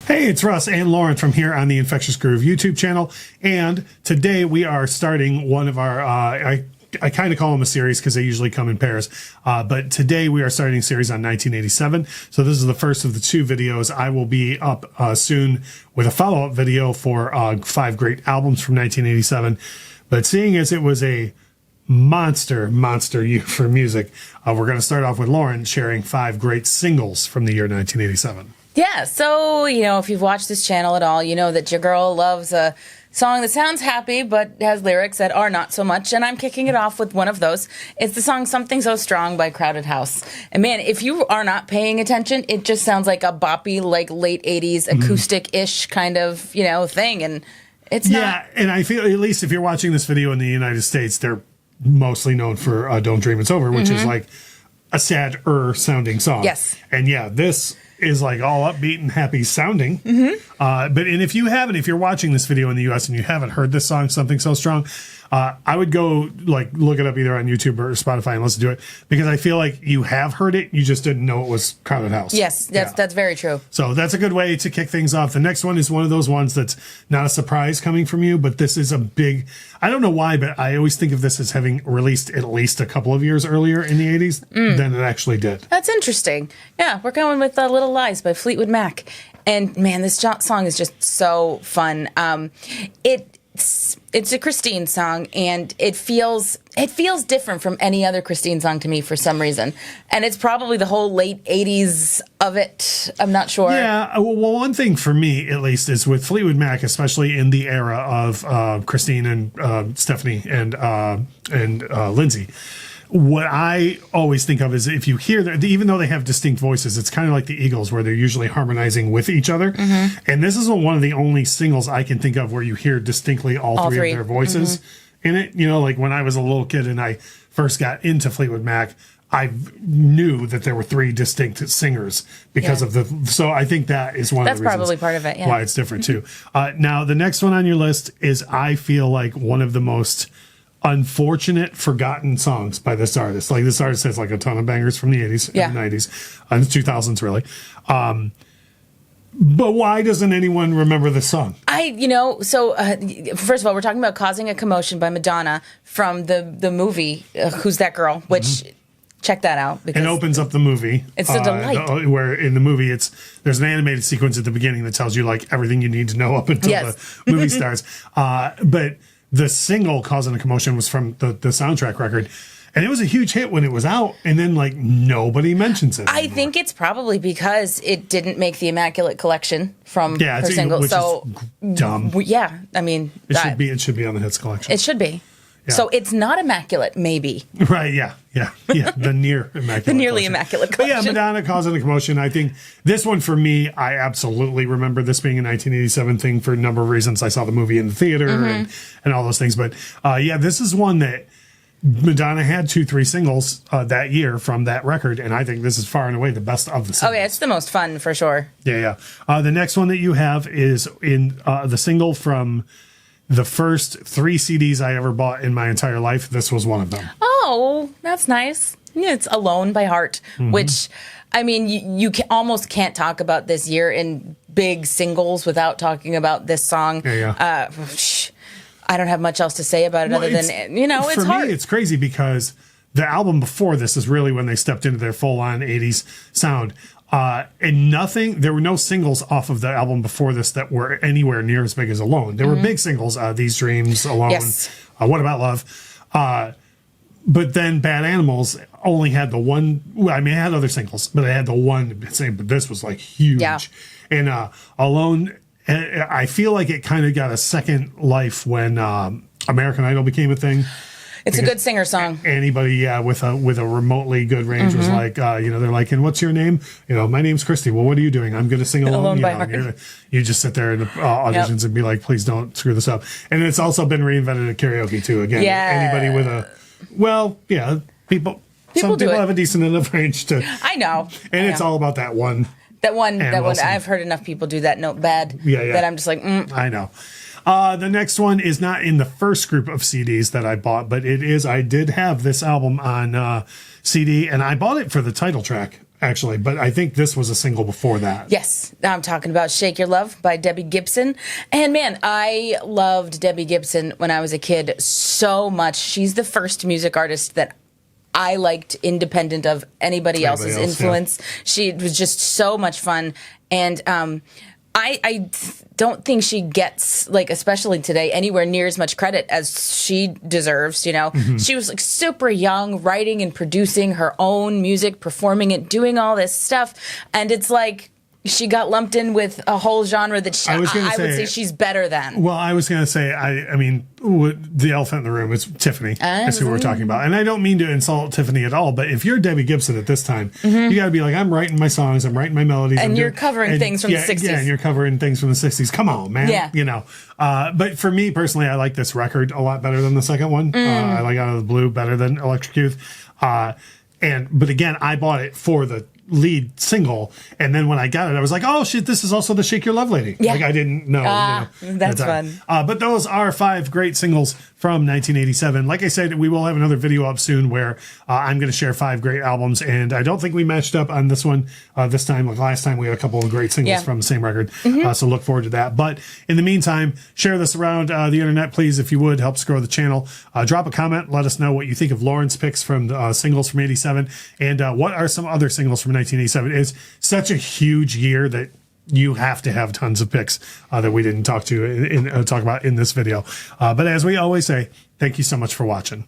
Hey, it's Russ and Lauren from here on the Infectious Groove YouTube channel, and today we are starting one of our, I kind of call them a series because they usually come in pairs, but today we are starting a series on 1987, so this is the first of the two videos. I will be up soon with a follow-up video for 5 great albums from 1987, but seeing as it was a monster year for music, we're going to start off with Lauren sharing 5 great singles from the year 1987. Yeah, so, if you've watched this channel at all, you know that your girl loves a song that sounds happy but has lyrics that are not so much, and I'm kicking it off with one of those. It's the song Something So Strong by Crowded House. And man, if you are not paying attention, it just sounds like a boppy, like late 80s acoustic-ish kind of, thing, and it's not... Yeah, and I feel, at least if you're watching this video in the United States, they're mostly known for Don't Dream It's Over, which is like a sad-er sounding song. Yes. And yeah, this is like all upbeat and happy sounding. But if you're watching this video in the US and you haven't heard this song, Something So Strong, I would go look it up either on YouTube or Spotify and listen to it, because I feel like you have heard it, you just didn't know it was Crowded House. Yes, that's very true. So that's a good way to kick things off. The next one is one of those ones that's not a surprise coming from you, but this is a big, I don't know why, but I always think of this as having released at least a couple of years earlier in the 80s than it actually did. That's interesting. Yeah, we're going with Little Lies by Fleetwood Mac. And man, this song is just so fun. It's a Christine song, and it feels different from any other Christine song to me for some reason. And it's probably the whole late 80s of it. I'm not sure. Yeah, well, one thing for me, at least, is with Fleetwood Mac, especially in the era of Christine and Stephanie and Lindsay. What I always think of is, if you hear that, even though they have distinct voices, it's kind of like the Eagles, where they're usually harmonizing with each other. And this is one of the only singles I can think of where you hear distinctly all three of their voices in it. Like when I was a little kid and I first got into Fleetwood Mac, I knew that there were 3 distinct singers because of the. So I think that is one of the reasons. That's probably part of it. Yeah. Why it's different too. Now the next one on your list is, I feel like, one of the most unfortunate forgotten songs by this artist. Like, this artist has like a ton of bangers from the 80s and the 90s and the 2000s, really. But why doesn't anyone remember this song? First of all, we're talking about Causing a Commotion by Madonna from the movie Who's That Girl, which check that out. Because it opens up the movie. It's a delight. Where in the movie, there's an animated sequence at the beginning that tells you like everything you need to know up until the movie starts. But the single Causing a Commotion was from the soundtrack record, and it was a huge hit when it was out, and then like nobody mentions it anymore. I think it's probably because it didn't make the Immaculate Collection from her single. Which is dumb. Yeah, I mean, it should be on the hits collection. It should be. Yeah. So it's not immaculate, maybe. Right, yeah. The near immaculate. The nearly immaculate collection. But yeah, Madonna, Causing a Commotion. I think this one, for me, I absolutely remember this being a 1987 thing for a number of reasons. I saw the movie in the theater and all those things. But this is one that Madonna had 2-3 singles that year from that record, and I think this is far and away the best of the singles. Oh, yeah, it's the most fun, for sure. Yeah. The next one that you have is in the single from the first 3 CDs I ever bought in my entire life. This was one of them. Oh, that's nice. Yeah, it's Alone by Heart, which, I mean, you almost can't talk about this year in big singles without talking about this song. Yeah. I don't have much else to say about it other than, it's hard. For me, it's crazy because the album before this is really when they stepped into their full-on 80s sound. And there were no singles off of the album before this that were anywhere near as big as Alone. There were big singles, These Dreams, Alone, What About Love? But then Bad Animals only had the one, it had other singles, but they had the one, but this was like huge. Yeah. And Alone, I feel like it kind of got a second life when American Idol became a thing. It's a good singer song. Anybody, with a remotely good range was like, they're like, and what's your name? My name's Christy. Well, what are you doing? I'm going to sing Alone. By Heart. You just sit there in the auditions and be like, please don't screw this up. And it's also been reinvented at karaoke too. Again, anybody with people do have a decent enough range to. I know. And it's all about that one. That one. I've heard enough people do that note bad. That I'm just like, I know. The next one is not in the first group of CDs that I bought, but it is. I did have this album on CD, and I bought it for the title track. actually, but I think this was a single before that. Yes, I'm talking about Shake Your Love by Debbie Gibson. And man, I loved Debbie Gibson when I was a kid so much. She's the first music artist that I liked independent of anybody else's influence. Yeah. She was just so much fun. And I don't think she gets, like, especially today, anywhere near as much credit as she deserves, you know. Mm-hmm. She was, like, super young, writing and producing her own music, performing it, doing all this stuff. And it's like she got lumped in with a whole genre that I would say she's better than. Well, I was going to say, I mean, the elephant in the room is Tiffany. That's who we're talking about. And I don't mean to insult Tiffany at all, but if you're Debbie Gibson at this time, you got to be like, I'm writing my songs, I'm writing my melodies. And you're covering things from the 60s. Yeah, and you're covering things from the 60s. Come on, man. Yeah. You know. But for me personally, I like this record a lot better than the second one. I like Out of the Blue better than Electric Youth. But again, I bought it for the lead single, and then when I got it, I was like, oh shit, this is also the Shake Your Love Lady. Like, I didn't know. That's fun. But those are 5 great singles from 1987. Like I said, we will have another video up soon where I'm going to share 5 great albums, and I don't think we matched up on this one this time. Like last time, we had a couple of great singles from the same record, so look forward to that. But in the meantime, share this around the internet, please, if you would. Helps grow the channel. Drop a comment. Let us know what you think of Lauren's picks from singles from 87, and what are some other singles from 1987. It's such a huge year that you have to have tons of picks that we didn't talk about in this video. But as we always say, thank you so much for watching.